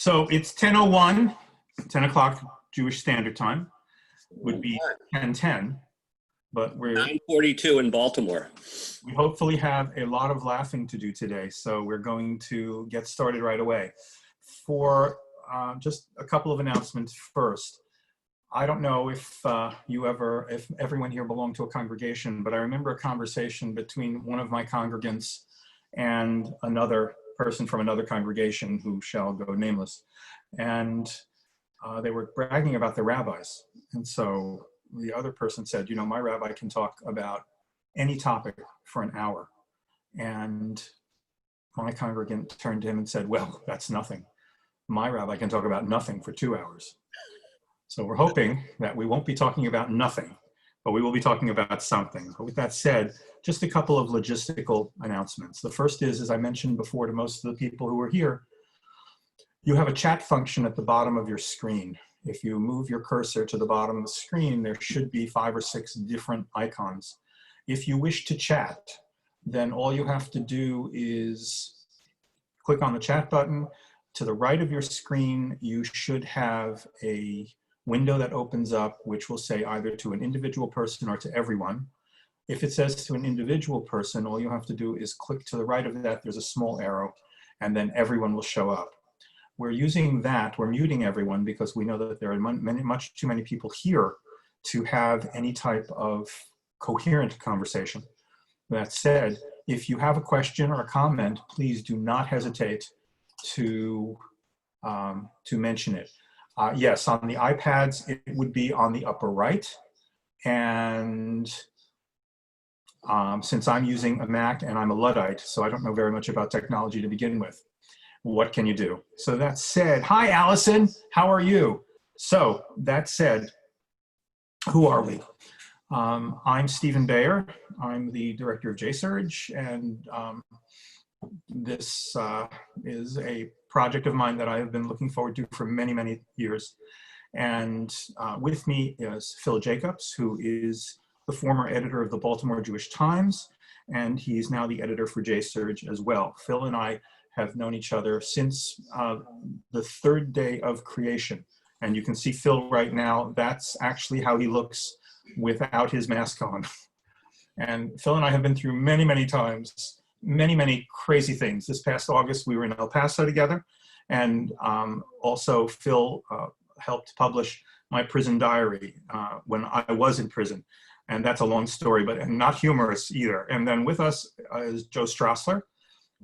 So it's 10:01, 10 o'clock Jewish Standard Time. Would be 10:10, but we 9:42 in Baltimore. hopefully have a lot of laughing to do today, so we're going to get started right away. For just a couple of announcements first. I don't know if if everyone here belonged to a congregation, but I remember a conversation between one of my congregants and another person from another congregation who shall go nameless. And they were bragging about their rabbis. And so the other person said, you know, my rabbi can talk about any topic for an hour. And my congregant turned to him and said, well, that's nothing. My rabbi can talk about nothing for 2 hours. So we're hoping that we won't be talking about nothing, but we will be talking about something. But with that said, just a couple of logistical announcements. The first is, as I mentioned before to most of the people who are here, you have a chat function at the bottom of your screen. If you move your cursor to the bottom of the screen, there should be 5 or 6 different icons. If you wish to chat, then all you have to do is click on the chat button. To the right of your screen, you should have a window that opens up, which will say either to an individual person or to everyone. If it says to an individual person, all you have to do is click to the right of that. There's a small arrow, and then everyone will show up. We're using that, we're muting everyone because we know that there are much too many people here to have any type of coherent conversation. That said, if you have a question or a comment, please do not hesitate to mention it. Yes, on the iPads, it would be on the upper right. And since I'm using a Mac and I'm a Luddite, so I don't know very much about technology to begin with, what can you do? So that said, hi, Allison, how are you? So that said, who are we? I'm Stephen Bayer. I'm the director of JSurge, and this is a project of mine that I have been looking forward to for many, many years. And with me is Phil Jacobs, who is the former editor of the Baltimore Jewish Times, and he's now the editor for JSurge as well. Phil and I have known each other since the third day of creation. And you can see Phil right now. That's actually how he looks without his mask on. And Phil and I have been through many, many times, many crazy things. This past August, we were in El Paso together. And also Phil helped publish my prison diary when I was in prison. And that's a long story, but not humorous either. And then with us is Joe Strassler.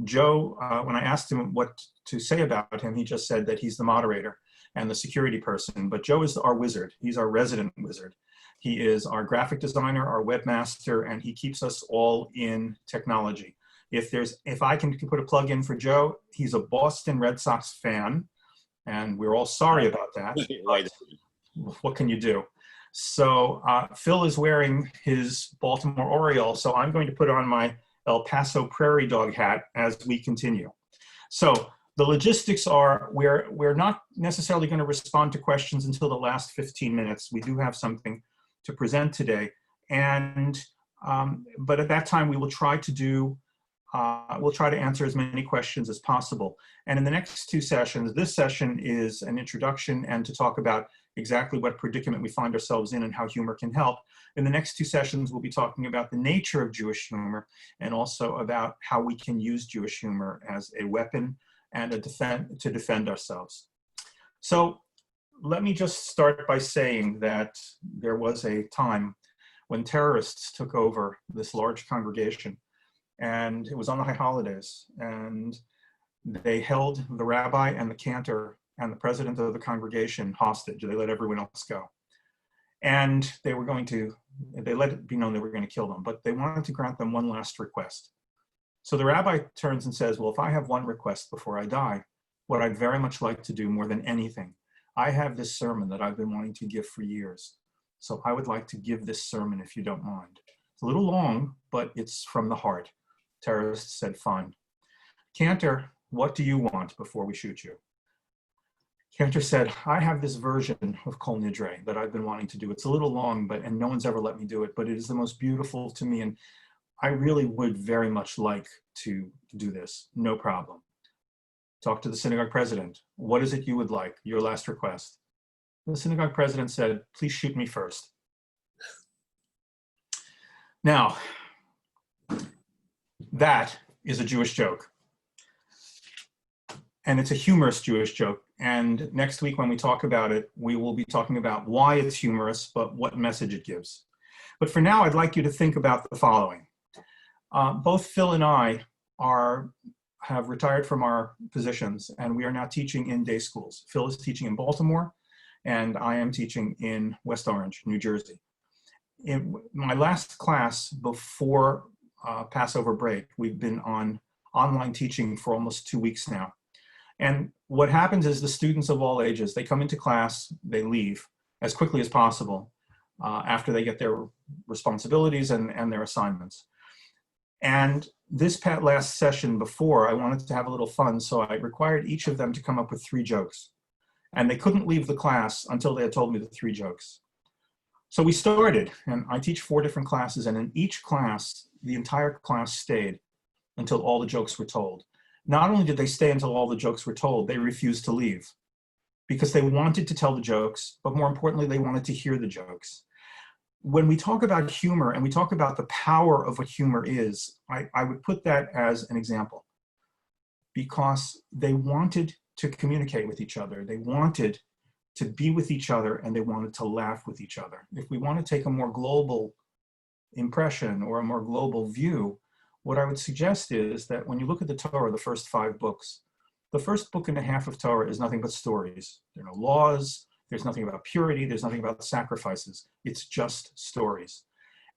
Joe, when I asked him what to say about him, he just said that he's the moderator and the security person. But Joe is our wizard. He's our resident wizard. He is our graphic designer, our webmaster, and he keeps us all in technology. If I can put a plug in for Joe, he's a Boston Red Sox fan, and we're all sorry about that. What can you do? So Phil is wearing his Baltimore Oriole, so I'm going to put on my El Paso Prairie Dog hat as we continue. So the logistics are, we're not necessarily going to respond to questions until the last 15 minutes. We do have something to present today. And, but at that time, we will try to do, we'll try to answer as many questions as possible. And in the next 2 sessions, this session is an introduction and to talk about exactly what predicament we find ourselves in and how humor can help. In the next 2 sessions, we'll be talking about the nature of Jewish humor and also about how we can use Jewish humor as a weapon and to defend ourselves. So let me just start by saying that there was a time when terrorists took over this large congregation, and it was on the high holidays, and they held the rabbi and the cantor and the president of the congregation hostage. They let everyone else go. And they let it be known they were going to kill them, but they wanted to grant them one last request. So the rabbi turns and says, well, if I have one request before I die, what I'd very much like to do more than anything, I have this sermon that I've been wanting to give for years. So I would like to give this sermon if you don't mind. It's a little long, but it's from the heart. Terrorists said, fine. Cantor, what do you want before we shoot you? Cantor said, I have this version of Kol Nidre that I've been wanting to do. It's a little long, and no one's ever let me do it, but it is the most beautiful to me, and I really would very much like to do this. No problem. talked to the synagogue president. What is it you would like? Your last request. The synagogue president said, please shoot me first. Now, that is a Jewish joke. And it's a humorous Jewish joke. And next week when we talk about it, we will be talking about why it's humorous, but what message it gives. But for now, I'd like you to think about the following. Both Phil and I have retired from our positions, and we are now teaching in day schools. Phil is teaching in Baltimore, and I am teaching in West Orange, New Jersey. In my last class before Passover break, we've been on online teaching for almost 2 weeks now. And what happens is the students of all ages, they come into class, they leave as quickly as possible after they get their responsibilities and their assignments. And this last session before, I wanted to have a little fun, so I required each of them to come up with 3 jokes. And they couldn't leave the class until they had told me the 3 jokes. So we started, and I teach 4 different classes, and in each class, the entire class stayed until all the jokes were told. Not only did they stay until all the jokes were told, they refused to leave because they wanted to tell the jokes, but more importantly, they wanted to hear the jokes. When we talk about humor and we talk about the power of what humor is, I would put that as an example because they wanted to communicate with each other. They wanted to be with each other and they wanted to laugh with each other. If we want to take a more global impression or a more global view, what I would suggest is that when you look at the Torah, the first 5 books, the first book and a half of Torah is nothing but stories. There are no laws, there's nothing about purity, there's nothing about sacrifices. It's just stories.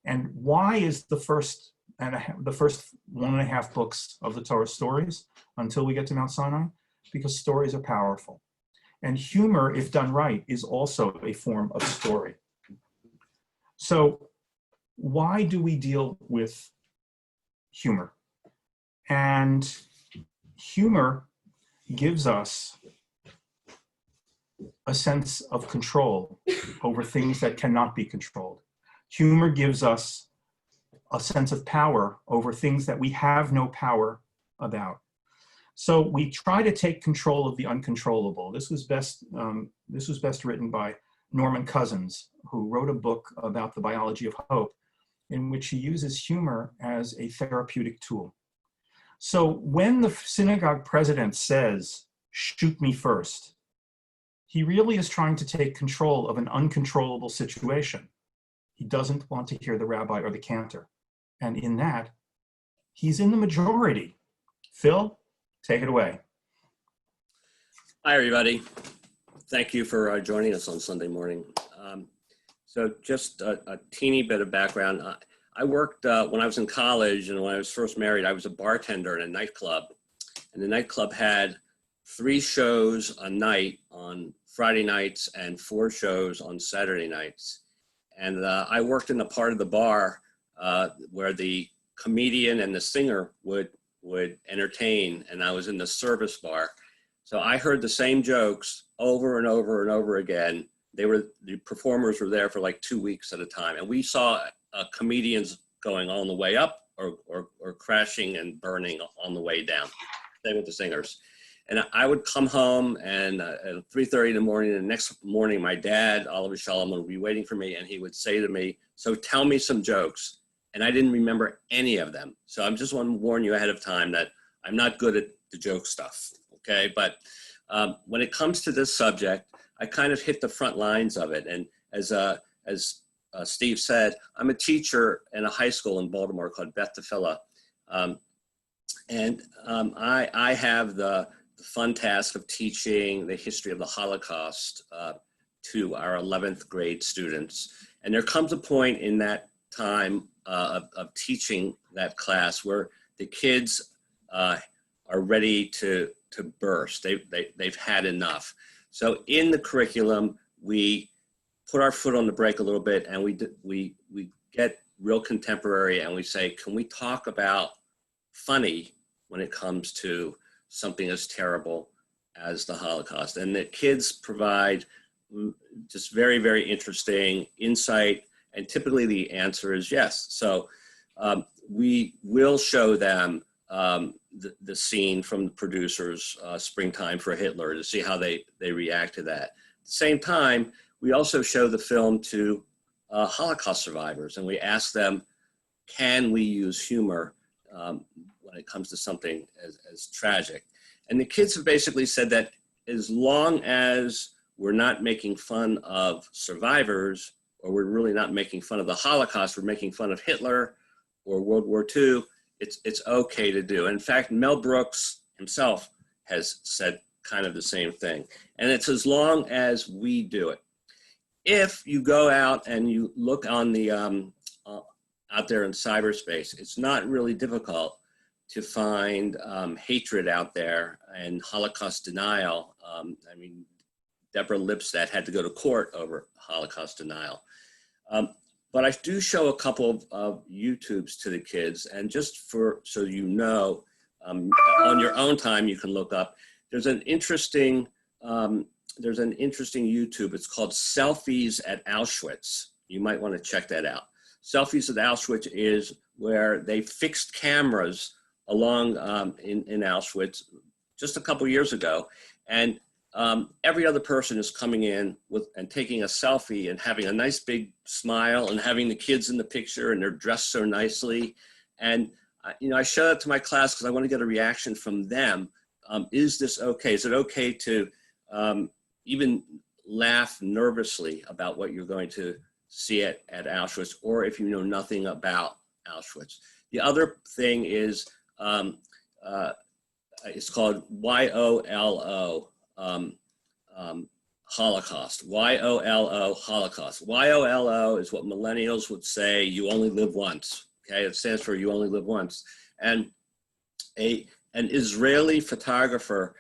And why is the first 1.5 books of the Torah stories until we get to Mount Sinai? Because stories are powerful. And humor, if done right, is also a form of story. So why do we deal with humor? And humor gives us a sense of control over things that cannot be controlled. Humor gives us a sense of power over things that we have no power about. So we try to take control of the uncontrollable. This was best written by Norman Cousins, who wrote a book about the biology of hope, in which he uses humor as a therapeutic tool. So when the synagogue president says, shoot me first, he really is trying to take control of an uncontrollable situation. He doesn't want to hear the rabbi or the cantor. And in that, he's in the majority. Phil, take it away. Hi, everybody. Thank you for joining us on Sunday morning. So just a teeny bit of background. I worked when I was in college, and when I was first married, I was a bartender in a nightclub. And the nightclub had 3 shows a night on Friday nights and 4 shows on Saturday nights. And I worked in the part of the bar where the comedian and the singer would entertain, and I was in the service bar. So I heard the same jokes over and over and over again. The performers were there for like 2 weeks at a time, and we saw comedians going on the way up or crashing and burning on the way down. Same with the singers. And I would come home and at 3:30 in the morning, and the next morning my dad, Oliver Shalom, would be waiting for me, and he would say to me, so tell me some jokes. And I didn't remember any of them. So I just want to warn you ahead of time that I'm not good at the joke stuff, okay? But when it comes to this subject, I kind of hit the front lines of it. And as Steve said, I'm a teacher in a high school in Baltimore called Beth Tefillah. I have the fun task of teaching the history of the Holocaust to our 11th grade students. And there comes a point in that time of teaching that class where the kids are ready to burst. They've had enough. So in the curriculum, we put our foot on the brake a little bit, and we get real contemporary, and we say, can we talk about funny when it comes to something as terrible as the Holocaust? And the kids provide just very, very interesting insight, and typically the answer is yes. So we will show them the scene from the producers, Springtime for Hitler, to see how they react to that. At the same time, we also show the film to Holocaust survivors, and we ask them, can we use humor when it comes to something as tragic? And the kids have basically said that as long as we're not making fun of survivors, or we're really not making fun of the Holocaust, we're making fun of Hitler or World War II, it's okay to do. In fact, Mel Brooks himself has said kind of the same thing. And it's as long as we do it. If you go out and you look on the out there in cyberspace, it's not really difficult to find hatred out there and Holocaust denial. I mean, Deborah Lipstadt had to go to court over Holocaust denial. But I do show a couple of YouTubes to the kids, and just so you know, on your own time you can look up. There's an interesting YouTube. It's called Selfies at Auschwitz. You might want to check that out. Selfies at Auschwitz is where they fixed cameras along in Auschwitz just a couple years ago, and every other person is coming in and taking a selfie and having a nice big smile and having the kids in the picture, and they're dressed so nicely. And I show that to my class because I want to get a reaction from them. Is this okay? Is it okay to even laugh nervously about what you're going to see at Auschwitz, or if you know nothing about Auschwitz? The other thing is it's called YOLO. Holocaust, YOLO, Holocaust. YOLO is what millennials would say, you only live once, okay? It stands for you only live once. And an Israeli photographer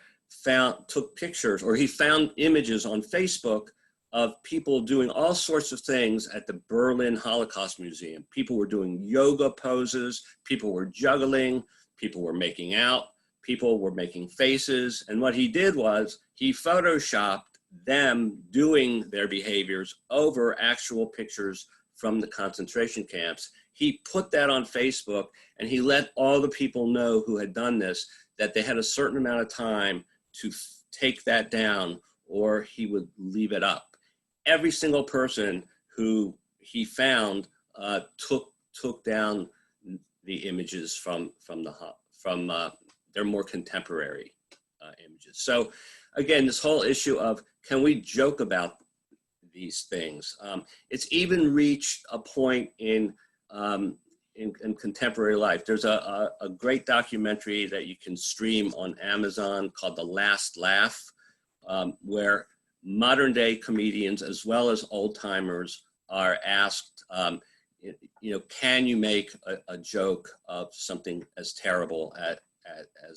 took pictures, or he found images on Facebook of people doing all sorts of things at the Berlin Holocaust Museum. People were doing yoga poses, people were juggling, people were making out, people were making faces. And what he did was he photoshopped them doing their behaviors over actual pictures from the concentration camps. He put that on Facebook, and he let all the people know who had done this that they had a certain amount of time to take that down, or he would leave it up. Every single person who he found took down the images from their more contemporary images. So again, this whole issue of, can we joke about these things? It's even reached a point in contemporary life. There's a great documentary that you can stream on Amazon called The Last Laugh, where modern day comedians as well as old timers are asked, can you make a joke of something as terrible as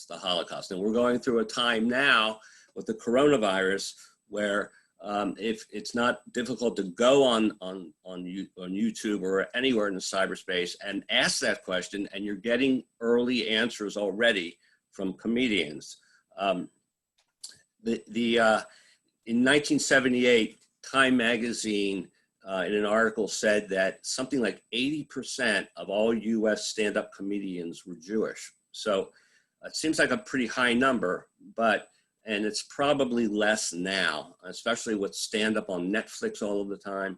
the Holocaust? And we're going through a time now with the coronavirus where if it's not difficult to go on YouTube or anywhere in the cyberspace and ask that question, and you're getting early answers already from comedians. In 1978, Time magazine in an article said that something like 80% of all US stand-up comedians were Jewish. So it seems like a pretty high number, and it's probably less now, especially with stand-up on Netflix all of the time.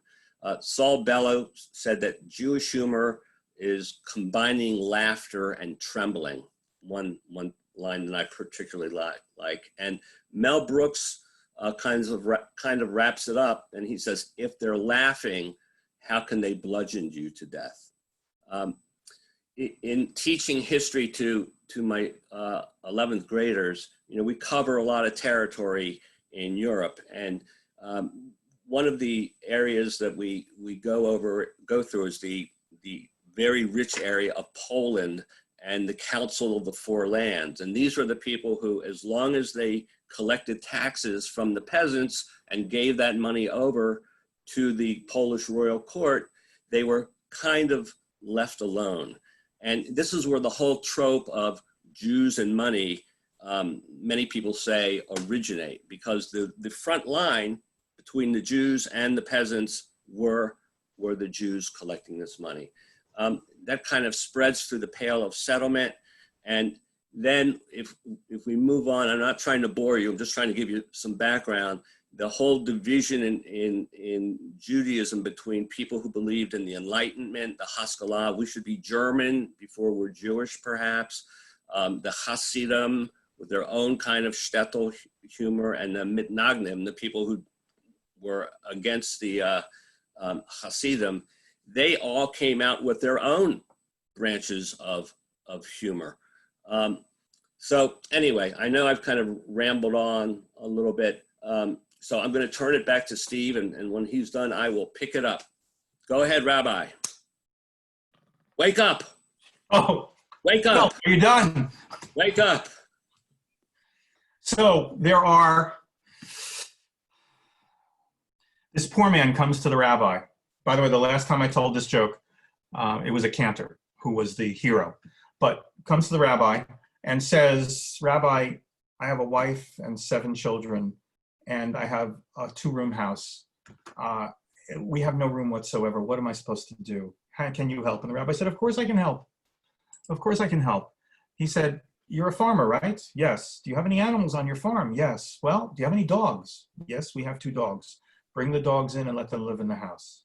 Saul Bellow said that Jewish humor is combining laughter and trembling, one line that I particularly like. And Mel Brooks kind of wraps it up, and he says, if they're laughing, how can they bludgeon you to death? In teaching history to my 11th graders, we cover a lot of territory in Europe, and one of the areas that we go through is the very rich area of Poland and the Council of the Four Lands. And these were the people who, as long as they collected taxes from the peasants and gave that money over to the Polish royal court, they were kind of left alone. And this is where the whole trope of Jews and money, many people say, originate, because the front line between the Jews and the peasants were the Jews collecting this money. That kind of spreads through the Pale of Settlement, and Then if we move on, I'm not trying to bore you, I'm just trying to give you some background. The whole division in Judaism between people who believed in the Enlightenment, the Haskalah, we should be German before we're Jewish perhaps, the Hasidim with their own kind of shtetl humor, and the Mitnagnim, the people who were against the Hasidim, they all came out with their own branches of humor. So anyway, I know I've kind of rambled on a little bit. So I'm going to turn it back to Steve, and when he's done, I will pick it up. Go ahead, Rabbi. Wake up. Oh, Wake well, up. are you done? Wake up. So this poor man comes to the rabbi. By the way, the last time I told this joke, it was a cantor who was the hero, but comes to the rabbi and says, Rabbi, I have a wife and 7 children, and I have a 2-room house. We have no room whatsoever. What am I supposed to do? How can you help? And the rabbi said, of course I can help. Of course I can help. He said, you're a farmer, right? Yes. Do you have any animals on your farm? Yes. Well, do you have any dogs? Yes, we have 2 dogs. Bring the dogs in and let them live in the house.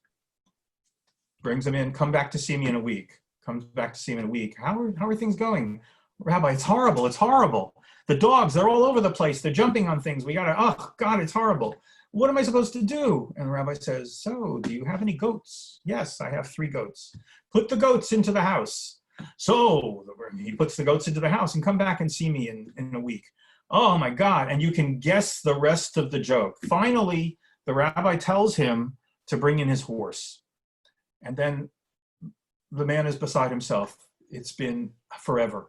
Brings them in, come back to see me in a week. Comes back to see me in a week. How are things going? Rabbi, it's horrible. It's horrible. The dogs, they're all over the place. They're jumping on things. Oh God, it's horrible. What am I supposed to do? And the rabbi says, so do you have any goats? Yes, I have 3 goats. Put the goats into the house. So he puts the goats into the house and come back and see me in a week. Oh my God. And you can guess the rest of the joke. Finally, the rabbi tells him to bring in his horse. And then the man is beside himself. It's been forever.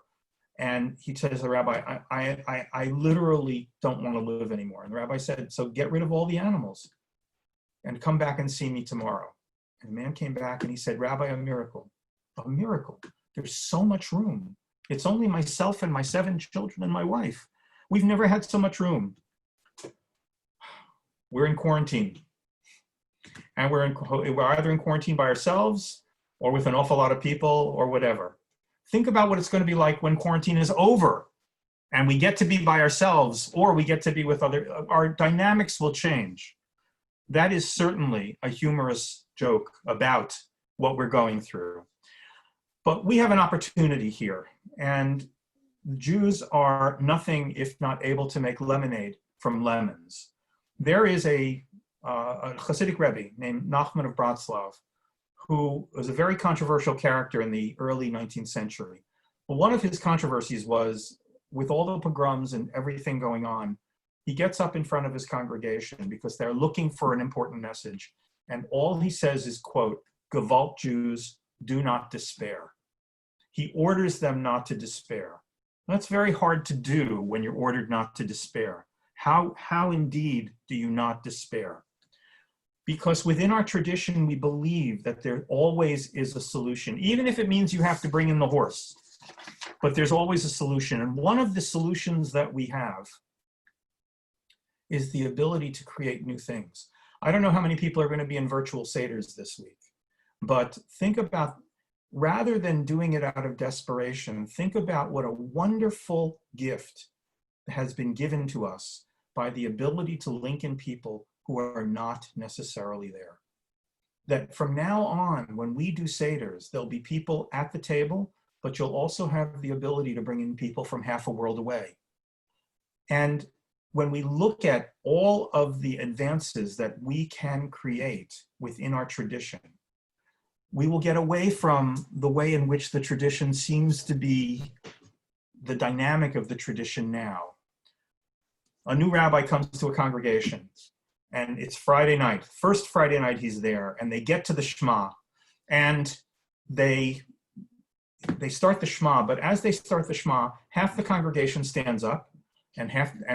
And he says to the rabbi, I literally don't want to live anymore. And the rabbi said, so get rid of all the animals and come back and see me tomorrow. And the man came back and he said, Rabbi, a miracle. A miracle. There's so much room. It's only myself and my 7 children and my wife. We've never had so much room. We're in quarantine. And we're either in quarantine by ourselves or with an awful lot of people or whatever. Think about what it's going to be like when quarantine is over and we get to be by ourselves or we get to be with our dynamics will change. That is certainly a humorous joke about what we're going through. But we have an opportunity here, and Jews are nothing if not able to make lemonade from lemons. There is a Hasidic Rebbe named Nachman of Bratslav, who was a very controversial character in the early 19th century. But one of his controversies was, with all the pogroms and everything going on, he gets up in front of his congregation because they're looking for an important message. And all he says is, quote, Gewalt Jews, do not despair. He orders them not to despair. That's very hard to do when you're ordered not to despair. How indeed do you not despair? Because within our tradition, we believe that there always is a solution, even if it means you have to bring in the horse. But there's always a solution. And one of the solutions that we have is the ability to create new things. I don't know how many people are going to be in virtual Seders this week, but think about, rather than doing it out of desperation, think about what a wonderful gift has been given to us by the ability to link in people who are not necessarily there. That from now on, when we do Seders, there'll be people at the table, but you'll also have the ability to bring in people from half a world away. And when we look at all of the advances that we can create within our tradition, we will get away from the way in which the tradition seems to be the dynamic of the tradition now. A new rabbi comes to a congregation, and it's Friday night, first Friday night he's there, and they get to the Shema, and they start the Shema, but as they start the Shema, half the congregation stands up and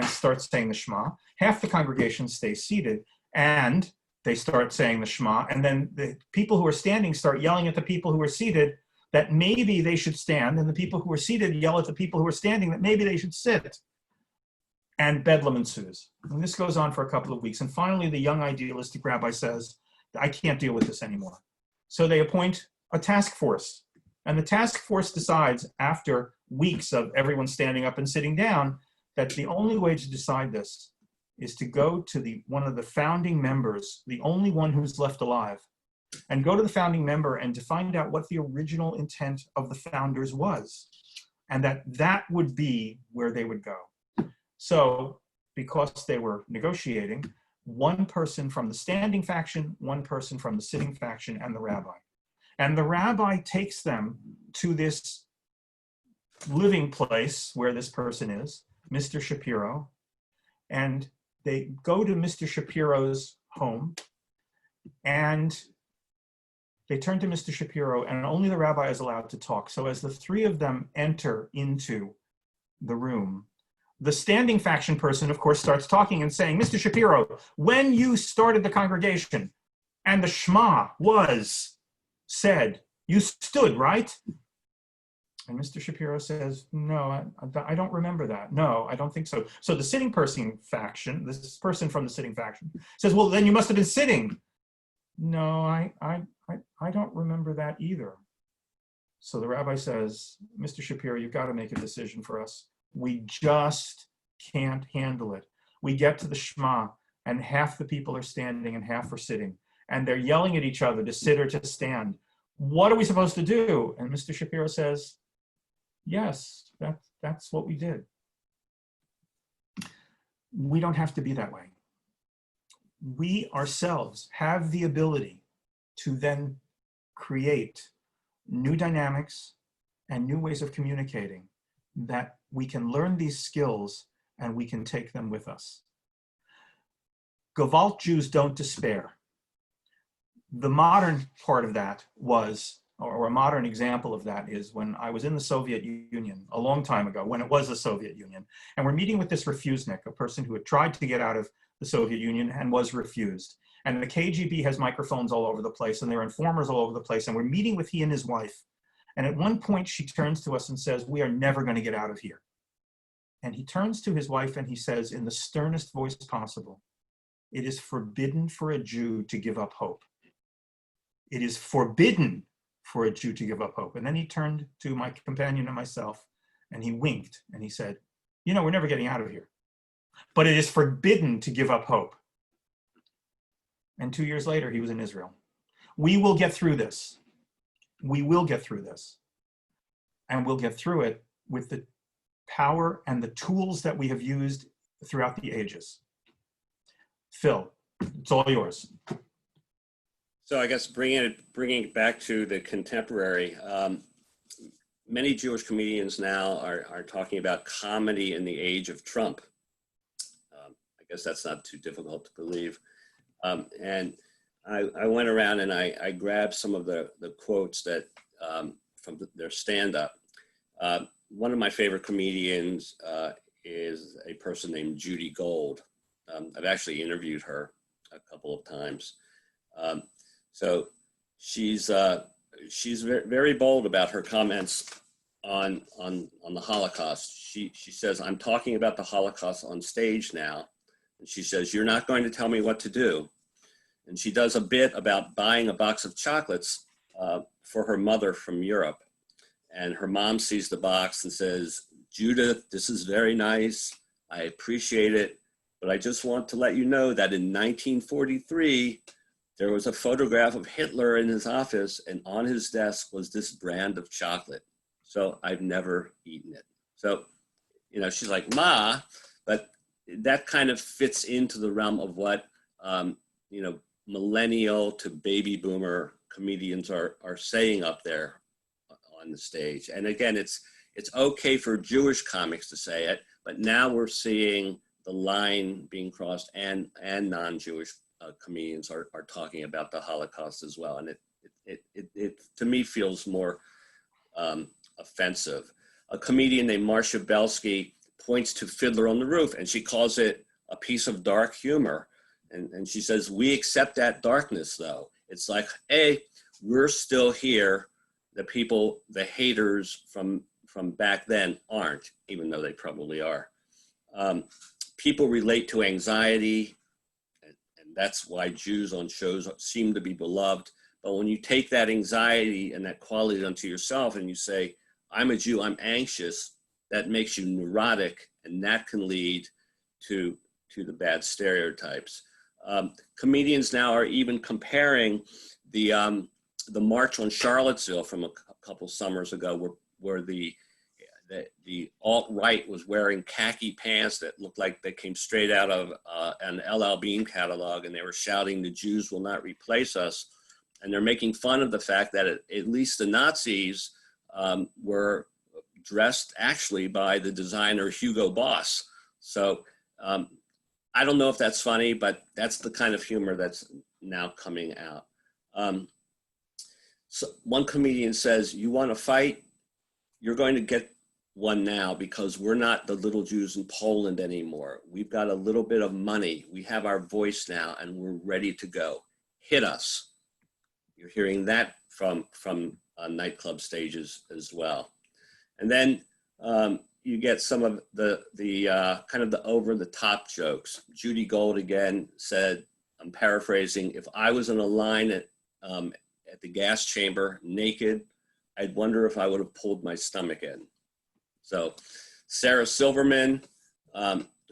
starts saying the Shema, half the congregation stays seated, and they start saying the Shema, and then the people who are standing start yelling at the people who are seated that maybe they should stand, and the people who are seated yell at the people who are standing that maybe they should sit. And bedlam ensues. And this goes on for a couple of weeks. And finally, the young idealistic rabbi says, I can't deal with this anymore. So they appoint a task force. And the task force decides, after weeks of everyone standing up and sitting down, that the only way to decide this is to go to one of the founding members, the only one who's left alive, and go to the founding member and to find out what the original intent of the founders was, and that would be where they would go. So because they were negotiating, one person from the standing faction, one person from the sitting faction, and the rabbi. And the rabbi takes them to this living place where this person is, Mr. Shapiro, and they go to Mr. Shapiro's home, and they turn to Mr. Shapiro, and only the rabbi is allowed to talk. So as the three of them enter into the room, the standing faction person, of course, starts talking and saying, Mr. Shapiro, when you started the congregation and the Shema was said, you stood, right? And Mr. Shapiro says, no, I don't remember that. No, I don't think so. So the sitting person faction, this person from the sitting faction, says, well, then you must have been sitting. No, I don't remember that either. So the rabbi says, Mr. Shapiro, you've got to make a decision for us. We just can't handle it. We get to the Shema, and half the people are standing and half are sitting, and they're yelling at each other to sit or to stand. What are we supposed to do? And Mr. Shapiro says, yes, that's what we did. We don't have to be that way. We ourselves have the ability to then create new dynamics and new ways of communicating, that we can learn these skills and we can take them with us. Gevalt Jews don't despair. The modern part of that was, or a modern example of that is when I was in the Soviet Union a long time ago, when it was the Soviet Union, and we're meeting with this refusenik, a person who had tried to get out of the Soviet Union and was refused. And the KGB has microphones all over the place, and there are informers all over the place, and we're meeting with he and his wife. And at one point she turns to us and says, we are never going to get out of here. And he turns to his wife and he says in the sternest voice possible, it is forbidden for a Jew to give up hope. It is forbidden for a Jew to give up hope. And then he turned to my companion and myself and he winked and he said, you know, we're never getting out of here, but it is forbidden to give up hope. And 2 years later, he was in Israel. We will get through this. We will get through this. And we'll get through it with the power and the tools that we have used throughout the ages. Phil, it's all yours. So I guess bringing it back to the contemporary, many Jewish comedians now are talking about comedy in the age of Trump. I guess that's not too difficult to believe. And I went around and I grabbed some of the quotes that from their stand-up. One of my favorite comedians is a person named Judy Gold. I've actually interviewed her a couple of times. So she's very bold about her comments on the Holocaust. She says, I'm talking about the Holocaust on stage now. And she says, you're not going to tell me what to do. And she does a bit about buying a box of chocolates for her mother from Europe. And her mom sees the box and says, Judith, this is very nice. I appreciate it. But I just want to let you know that in 1943, there was a photograph of Hitler in his office, and on his desk was this brand of chocolate. So I've never eaten it. So, you know, she's like, Ma, but that kind of fits into the realm of what, you know, millennial to baby boomer comedians are saying up there on the stage. And again, it's okay for Jewish comics to say it, but now we're seeing the line being crossed, and non-Jewish comedians are talking about the Holocaust as well. And it to me feels more offensive. A comedian named Marcia Belsky points to Fiddler on the Roof, and she calls it a piece of dark humor. And she says, we accept that darkness though. It's like, hey, we're still here. The people, the haters from back then aren't, even though they probably are. People relate to anxiety, and that's why Jews on shows seem to be beloved. But when you take that anxiety and that quality unto yourself and you say, I'm a Jew, I'm anxious, that makes you neurotic, and that can lead to the bad stereotypes. Comedians now are even comparing the march on Charlottesville from a couple summers ago, where the alt-right was wearing khaki pants that looked like they came straight out of an LL Bean catalog, and they were shouting, "The Jews will not replace us." And they're making fun of the fact that at least the Nazis were dressed actually by the designer Hugo Boss. So I don't know if that's funny, but that's the kind of humor that's now coming out. So one comedian says, "You want to fight? You're going to get one now, because we're not the little Jews in Poland anymore. We've got a little bit of money. We have our voice now, and we're ready to go. Hit us." You're hearing that from nightclub stages as well. And then you get some of the kind of the over-the-top jokes. Judy Gold again said, I'm paraphrasing, "If I was in a line at the gas chamber naked, I'd wonder if I would have pulled my stomach in." So Sarah Silverman,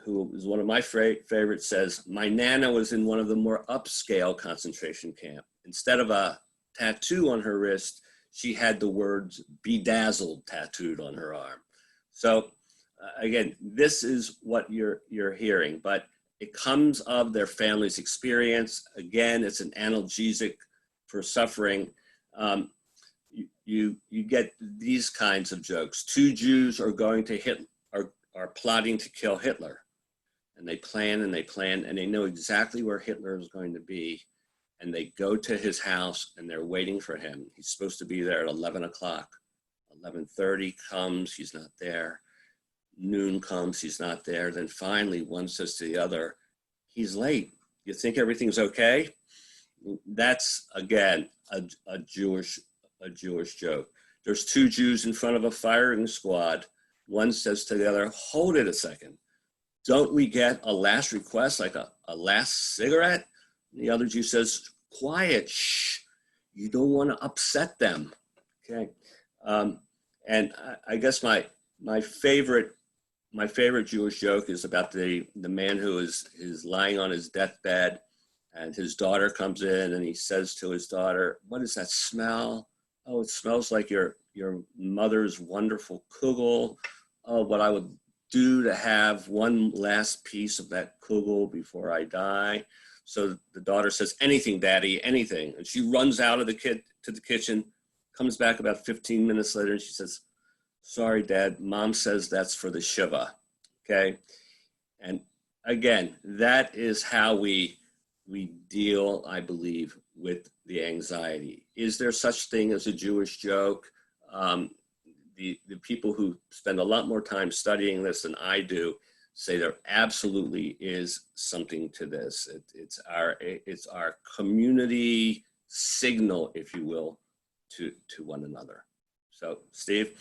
who is one of my favorites, says, "My Nana was in one of the more upscale concentration camp. Instead of a tattoo on her wrist, she had the words bedazzled tattooed on her arm." So again, this is what you're hearing, but it comes of their family's experience. Again, it's an analgesic for suffering. You get these kinds of jokes. Two Jews are going to are plotting to kill Hitler, and they plan and they plan, and they know exactly where Hitler is going to be, and they go to his house and they're waiting for him. He's supposed to be there at 11 o'clock. 11:30 comes, he's not there. Noon comes, he's not there. Then finally, one says to the other, "He's late. You think everything's okay?" That's again a Jewish joke. There's two Jews in front of a firing squad. One says to the other, "Hold it a second. Don't we get a last request, like a last cigarette?" And the other Jew says, "Quiet, shh. You don't want to upset them." Okay. And I guess my favorite Jewish joke is about the man who is lying on his deathbed, and his daughter comes in, and he says to his daughter, "What is that smell?" "Oh, it smells like your mother's wonderful kugel. Oh, what I would do to have one last piece of that kugel before I die." So the daughter says, "Anything, Daddy, anything." And she runs out of to the kitchen, comes back about 15 minutes later, and she says, "Sorry, Dad, Mom says that's for the Shiva." Okay. And again, that is how we deal, I believe, with the anxiety. Is there such thing as a Jewish joke? The people who spend a lot more time studying this than I do say there absolutely is something to this. It's our community signal, if you will, to one another. So, Steve?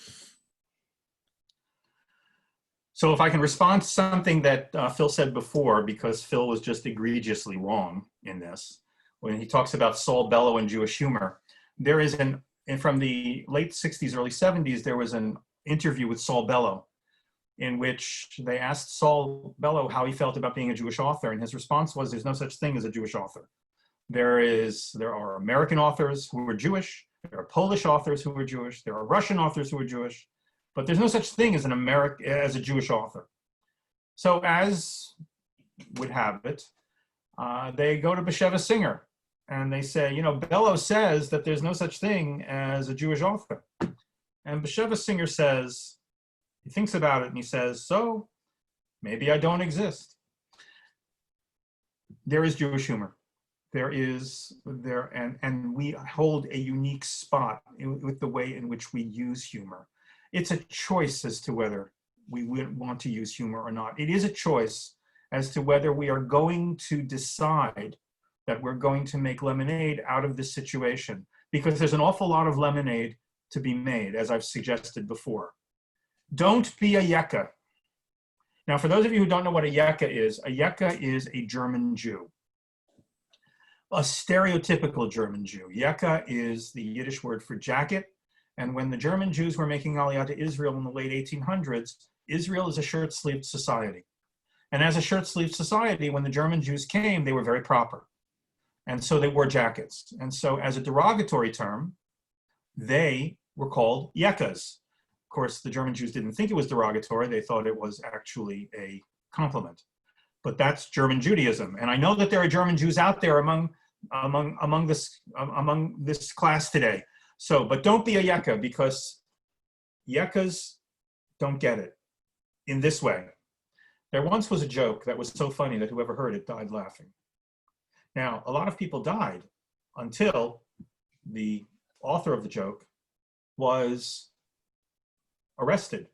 So if I can respond to something that Phil said before, because Phil was just egregiously wrong in this, when he talks about Saul Bellow and Jewish humor, there is and from the late 60s, early 70s, there was an interview with Saul Bellow in which they asked Saul Bellow how he felt about being a Jewish author. And his response was, "There's no such thing as a Jewish author. There are American authors who are Jewish, there are Polish authors who are Jewish, there are Russian authors who are Jewish, but there's no such thing as as a Jewish author." So as would have it, they go to Basheva Singer and they say, Bellow says that there's no such thing as a Jewish author. And Basheva Singer says, he thinks about it and he says, "So maybe I don't exist." There is Jewish humor. And we hold a unique spot with the way in which we use humor. It's a choice as to whether we want to use humor or not. It is a choice as to whether we are going to decide that we're going to make lemonade out of this situation, because there's an awful lot of lemonade to be made, as I've suggested before. Don't be a yekka. Now, for those of you who don't know what a yekka is a German Jew, a stereotypical German Jew. Yekka is the Yiddish word for jacket, And when the German Jews were making Aliyah to Israel in the late 1800s, Israel is a shirt-sleeved society. And as a shirt-sleeved society, when the German Jews came, they were very proper. And so they wore jackets. And so as a derogatory term, they were called yekas. Of course, the German Jews didn't think it was derogatory. They thought it was actually a compliment. But that's German Judaism. And I know that there are German Jews out there among this class today. So, but don't be a yeka, because yekas don't get it in this way. There once was a joke that was so funny that whoever heard it died laughing. Now, a lot of people died until the author of the joke was arrested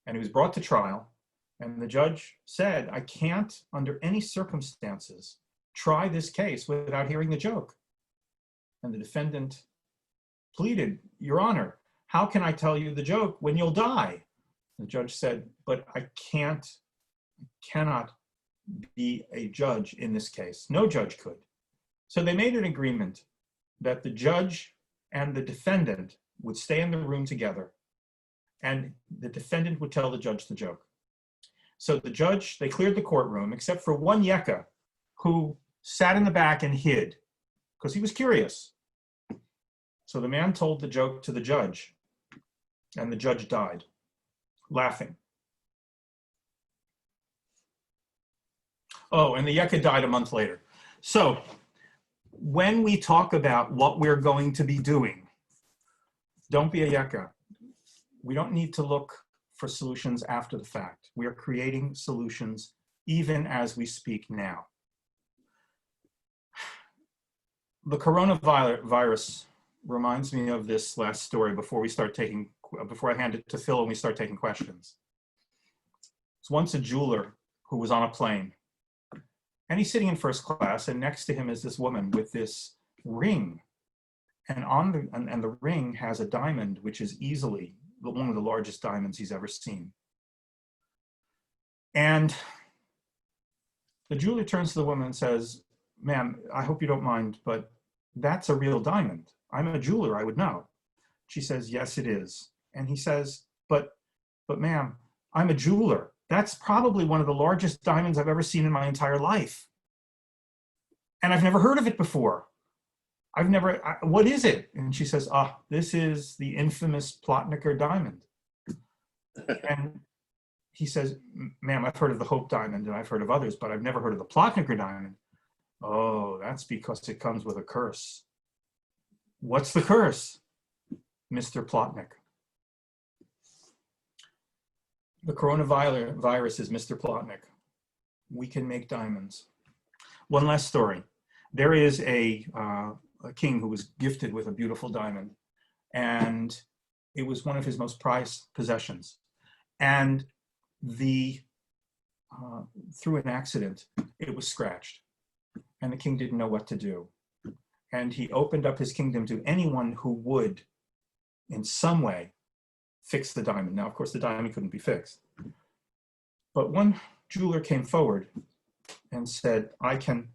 and he was brought to trial. And the judge said, I can't, under any circumstances, try this case without hearing the joke. And the defendant pleaded, Your Honor, how can I tell you the joke when you'll die? The judge said, but I cannot be a judge in this case. No judge could. So they made an agreement that the judge and the defendant would stay in the room together, and the defendant would tell the judge the joke. So the judge, they cleared the courtroom, except for one yeka who sat in the back and hid because he was curious. So the man told the joke to the judge, and the judge died, laughing. Oh, and the yeka died a month later. So when we talk about what we're going to be doing, don't be a yeka. We don't need to look for solutions after the fact. We are creating solutions even as we speak now. The coronavirus reminds me of this last story before I hand it to Phil and we start taking questions. It's once a jeweler who was on a plane, and he's sitting in first class, and next to him is this woman with this ring, and the ring has a diamond which is easily one of the largest diamonds he's ever seen. And the jeweler turns to the woman and says, ma'am, I hope you don't mind, but that's a real diamond. I'm a jeweler, I would know. She says, yes, it is. And he says, but ma'am, I'm a jeweler. That's probably one of the largest diamonds I've ever seen in my entire life. And I've never heard of it before. What is it? And she says, this is the infamous Plotniker diamond. And he says, ma'am, I've heard of the Hope diamond and I've heard of others, but I've never heard of the Plotniker diamond. Oh, that's because it comes with a curse. What's the curse, Mr. Plotnik? The coronavirus is Mr. Plotnik. We can make diamonds. One last story. There is a king who was gifted with a beautiful diamond, and it was one of his most prized possessions. And through an accident, it was scratched, and the king didn't know what to do. And he opened up his kingdom to anyone who would, in some way, fix the diamond. Now, of course, the diamond couldn't be fixed. But one jeweler came forward and said, I can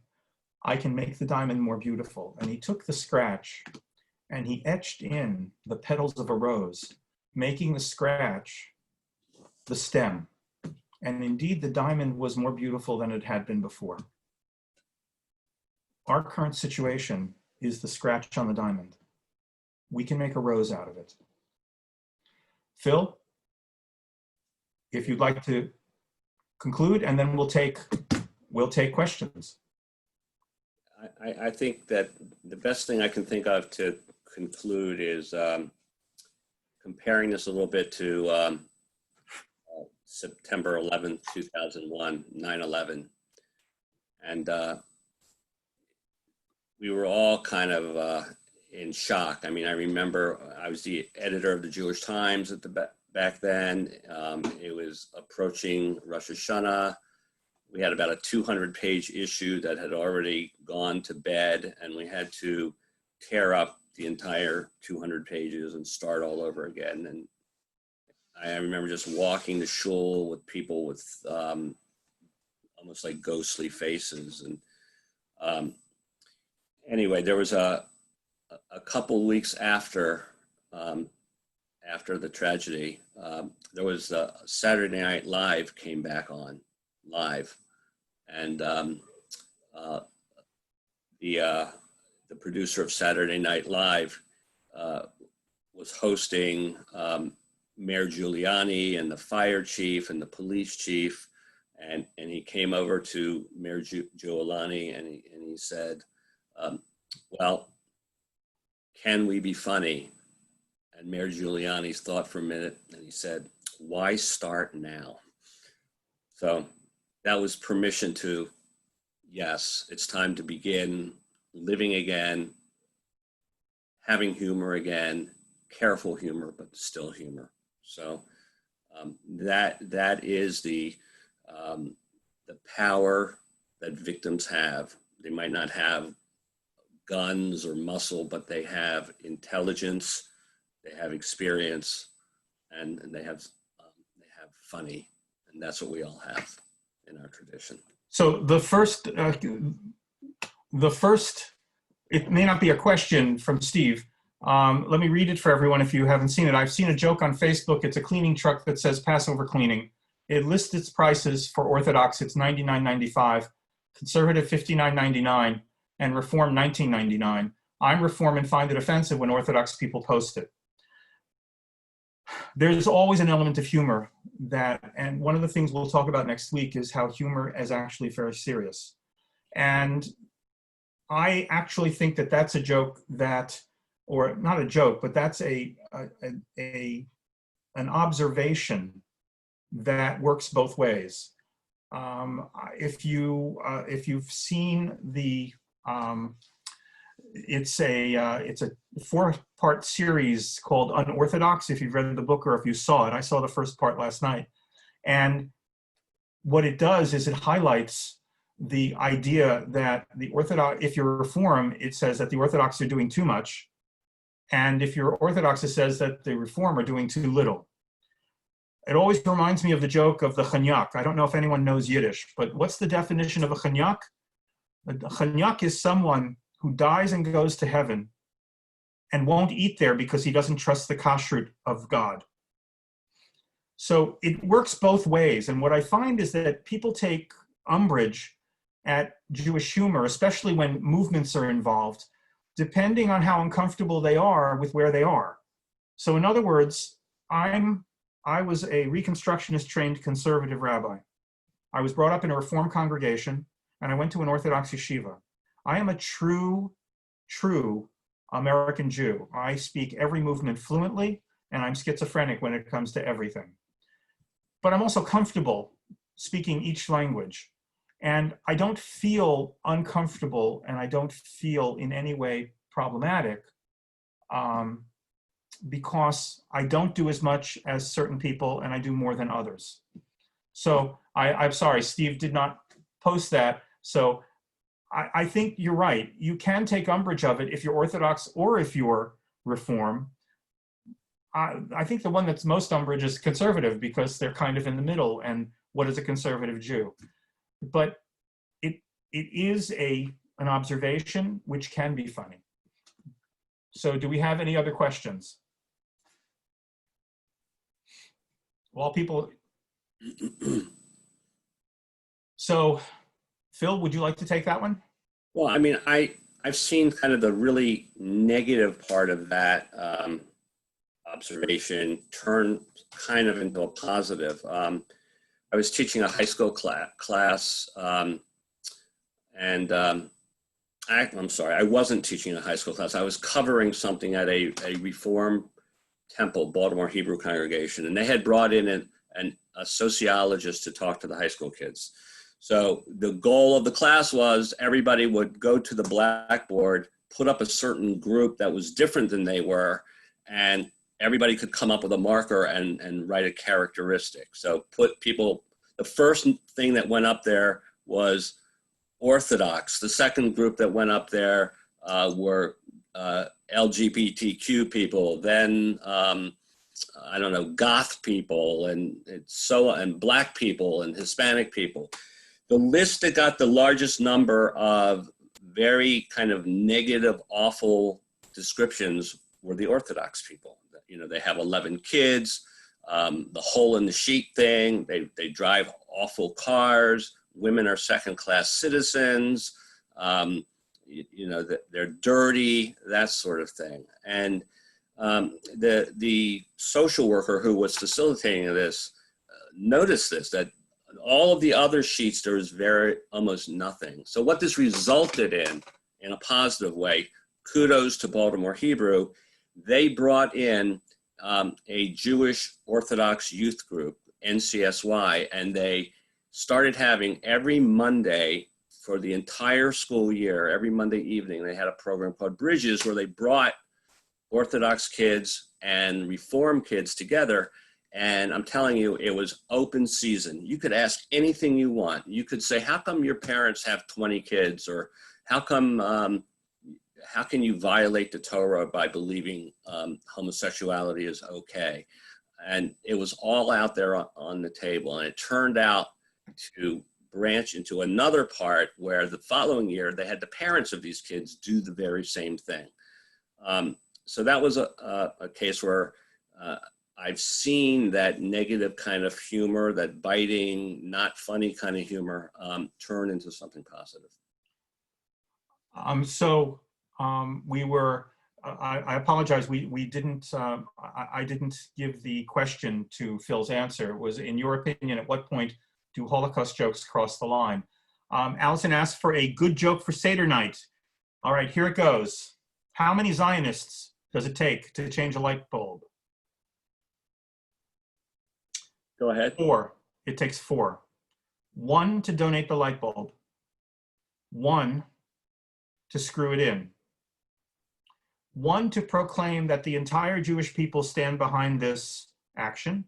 make the diamond more beautiful. And he took the scratch and he etched in the petals of a rose, making the scratch the stem. And indeed, the diamond was more beautiful than it had been before. Our current situation is the scratch on the diamond. We can make a rose out of it. Phil, if you'd like to conclude, and then we'll take questions. I think that the best thing I can think of to conclude is comparing this a little bit to September 11th, 2001, 9/11. And we were all kind of in shock. I mean, I remember I was the editor of the Jewish Times at back then. It was approaching Rosh Hashanah. We had about a 200-page issue that had already gone to bed, and we had to tear up the entire 200 pages and start all over again. And I remember just walking to shul with people with almost like ghostly faces. And anyway, there was a couple weeks after after the tragedy, there was Saturday Night Live came back on live, and the producer of Saturday Night Live was hosting Mayor Giuliani and the fire chief and the police chief, and he came over to Mayor Giuliani and he said, well, can we be funny? And Mayor Giuliani thought for a minute and he said, why start now? So that was permission to, yes, it's time to begin living again, having humor again, careful humor, but still humor. So that is the power that victims have. They might not have guns or muscle, but they have intelligence, they have experience, and they have funny, and that's what we all have in our tradition. So the first, it may not be a question from Steve. Let me read it for everyone if you haven't seen it. I've seen a joke on Facebook. It's a cleaning truck that says Passover cleaning. It lists its prices for Orthodox. It's $99.95, Conservative $59.99, and Reform $19.99. I'm Reform and find it offensive when Orthodox people post it. There's always an element of humor and one of the things we'll talk about next week is how humor is actually very serious. And I actually think that that's a joke or not a joke, but that's an observation that works both ways. If you've seen the, it's a 4-part series called Unorthodox, if you've read the book or if you saw it. I saw the first part last night. And what it does is it highlights the idea that the Orthodox, if you're Reform, it says that the Orthodox are doing too much. And if you're Orthodox, it says that the Reform are doing too little. It always reminds me of the joke of the chanyak. I don't know if anyone knows Yiddish, but what's the definition of a chanyak? A chanyak is someone who dies and goes to heaven and won't eat there because he doesn't trust the kashrut of God. So it works both ways. And what I find is that people take umbrage at Jewish humor, especially when movements are involved, depending on how uncomfortable they are with where they are. So in other words, I was a Reconstructionist trained conservative rabbi. I was brought up in a Reform congregation and I went to an Orthodox yeshiva. I am a true American Jew. I speak every movement fluently and I'm schizophrenic when it comes to everything. But I'm also comfortable speaking each language. And I don't feel uncomfortable and I don't feel in any way problematic because I don't do as much as certain people and I do more than others. So I'm sorry, Steve did not post that. So I think you're right. You can take umbrage of it if you're Orthodox or if you're Reform. I think the one that's most umbrage is conservative because they're kind of in the middle. And what is a conservative Jew? But it is an observation which can be funny. So do we have any other questions? Well, people. So Phil, would you like to take that one? Well, I mean, I've seen kind of the really negative part of that observation turn kind of into a positive. I was teaching a high school class, and I'm sorry, I wasn't teaching a high school class. I was covering something at a Reform temple, Baltimore Hebrew congregation, and they had brought in a sociologist to talk to the high school kids. So the goal of the class was everybody would go to the blackboard, put up a certain group that was different than they were, and everybody could come up with a marker and write a characteristic. So the first thing that went up there was Orthodox. The second group that went up there were LGBTQ people, then I don't know, goth people, and black people and Hispanic people. The list that got the largest number of very kind of negative, awful descriptions were the Orthodox people. they have 11 kids, the hole in the sheet thing, they drive awful cars, women are second-class citizens, they're dirty, that sort of thing. And the social worker who was facilitating this noticed this, that all of the other sheets, there was almost nothing. So what this resulted in a positive way, kudos to Baltimore Hebrew, they brought in a Jewish Orthodox youth group, NCSY, and they started having every Monday for the entire school year, every Monday evening, they had a program called Bridges where they brought Orthodox kids and Reform kids together. And I'm telling you, it was open season. You could ask anything you want. You could say, how come your parents have 20 kids? Or how can you violate the Torah by believing homosexuality is okay? And it was all out there on the table. And it turned out to branch into another part where the following year, they had the parents of these kids do the very same thing. So that was a case where I've seen that negative kind of humor, that biting, not funny kind of humor, turn into something positive. I apologize. We didn't. I didn't give the question to Phil's answer. It was, in your opinion, at what point do Holocaust jokes cross the line? Allison asked for a good joke for Seder night. All right, here it goes. How many Zionists does it take to change a light bulb? Go ahead. 4. It takes 4. 1 to donate the light bulb. 1 to screw it in. 1 to proclaim that the entire Jewish people stand behind this action.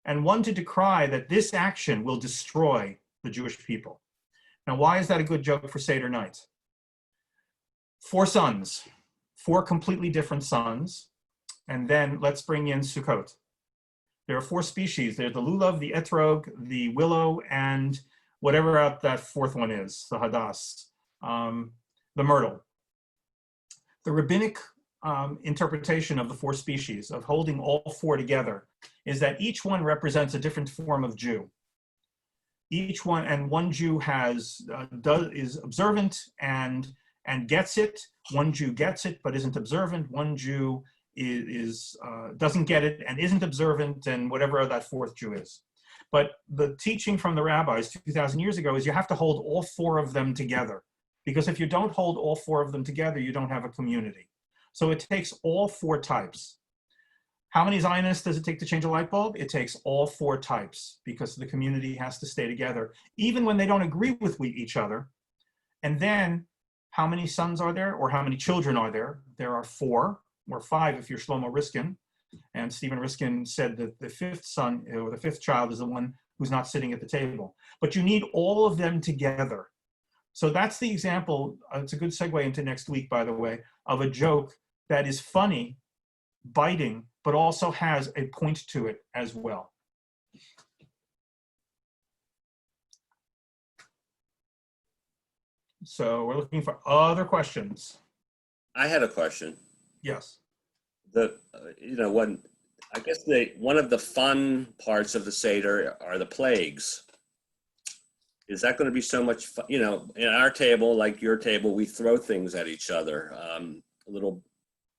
And 1 to decry that this action will destroy the Jewish people. Now, why is that a good joke for Seder night? 4 sons, 4 completely different sons. And then let's bring in Sukkot. There are 4 species. There's the lulav, the etrog, the willow, and whatever out that 4th one is, the hadass, the myrtle. The rabbinic interpretation of the 4 species, of holding all 4 together, is that each one represents a different form of Jew. Each one, and one Jew is observant and gets it. One Jew gets it but isn't observant. One Jew doesn't get it and isn't observant, and whatever that 4th Jew is. But the teaching from the rabbis 2,000 years ago is you have to hold all 4 of them together, because if you don't hold all 4 of them together, you don't have a community. So it takes all 4 types. How many Zionists does it take to change a light bulb? It takes all 4 types, because the community has to stay together, even when they don't agree with each other. And then, how many sons are there, or how many children are there? There are 4, or 5 if you're Shlomo Riskin. And Stephen Riskin said that the 5th son, or the 5th child, is the one who's not sitting at the table. But you need all of them together. So that's the example. It's a good segue into next week, by the way, of a joke that is funny, biting, but also has a point to it as well. So we're looking for other questions. I had a question. Yes. I guess one of the fun parts of the Seder are the plagues. Is that going to be so much fun? In our table, like your table, we throw things at each other. Little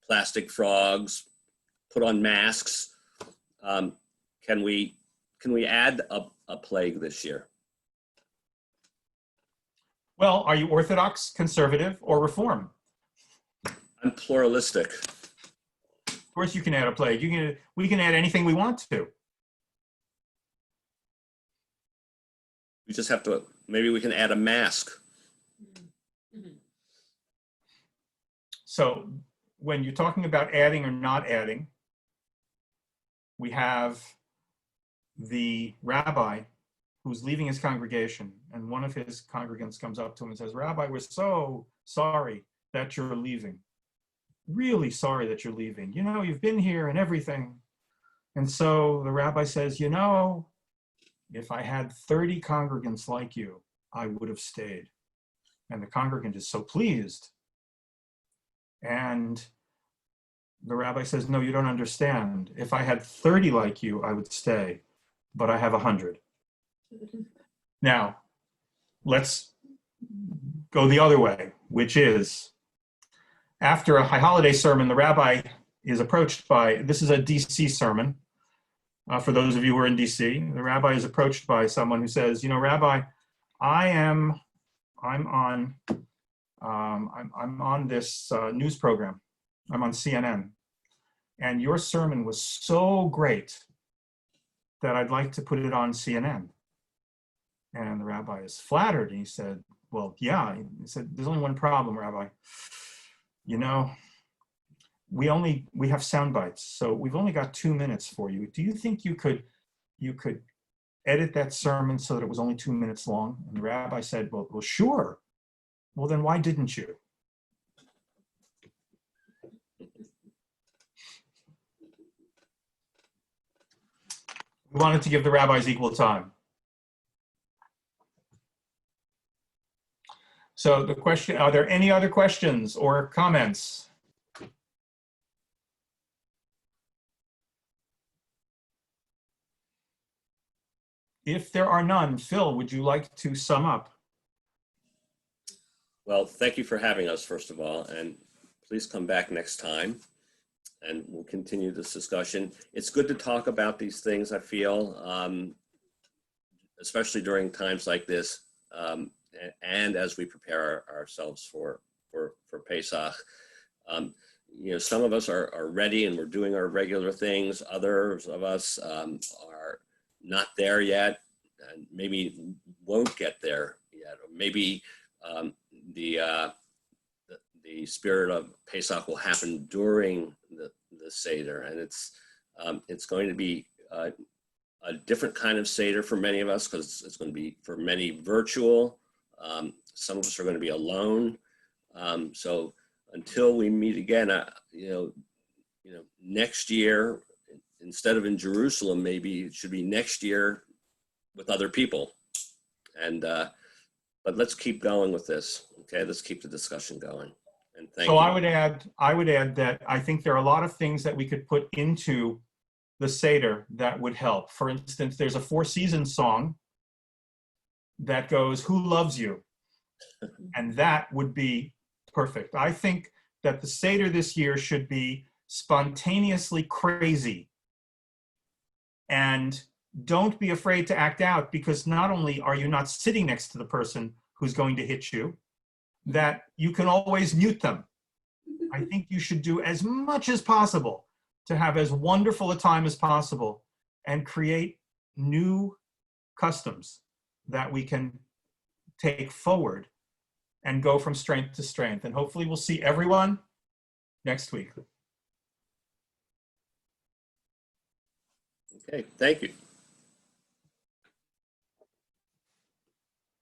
plastic frogs, put on masks. Can we add a plague this year? Well, are you Orthodox, conservative, or Reform? I'm pluralistic. Of course you can add a plague. We can add anything we want to. We just have to, maybe we can add a mask. So when you're talking about adding or not adding, we have the rabbi who's leaving his congregation, and one of his congregants comes up to him and says, "Rabbi, we're so sorry that you're leaving. Really sorry that you're leaving. You've been here and everything." And so the rabbi says, if I had 30 congregants like you, I would have stayed. And the congregant is so pleased. And The rabbi says, no, you don't understand. If I had 30 like you, I would stay, but I have 100. Now, let's go the other way, which is after a high holiday sermon, the rabbi is approached by, this is a DC sermon. For those of you who are in DC, the rabbi is approached by someone who says, you know, Rabbi, I'm on this news program. I'm on CNN, and your sermon was so great that I'd like to put it on CNN. And the rabbi is flattered, and he said, well, yeah. He said, there's only one problem, Rabbi. You know, we have sound bites, so we've only got 2 minutes for you. Do you think you could edit that sermon so that it was only 2 minutes long? And the rabbi said, well, sure. Well, then why didn't you? We wanted to give the rabbis equal time. So the question, are there any other questions or comments? If there are none, Phil, would you like to sum up? Well, thank you for having us, first of all, and please come back next time and we'll continue this discussion. It's good to talk about these things, I feel, especially during times like this, and as we prepare ourselves for Pesach. You know, some of us are ready and we're doing our regular things. Others of us are not there yet, and maybe won't get there yet, or maybe the spirit of Pesach will happen during the Seder, and it's going to be a different kind of Seder for many of us, because it's going to be for many virtual. Some of us are going to be alone. So until we meet again, you know, next year, instead of in Jerusalem, maybe it should be next year with other people. And but let's keep going with this. Okay, let's keep the discussion going. And thank you. So I would add that I think there are a lot of things that we could put into the Seder that would help. For instance, there's a Four Seasons song that goes, "Who loves you?" And that would be perfect. I think that the Seder this year should be spontaneously crazy. And don't be afraid to act out, because not only are you not sitting next to the person who's going to hit you, that you can always mute them. I think you should do as much as possible to have as wonderful a time as possible and create new customs that we can take forward and go from strength to strength. And hopefully we'll see everyone next week. Okay, thank you.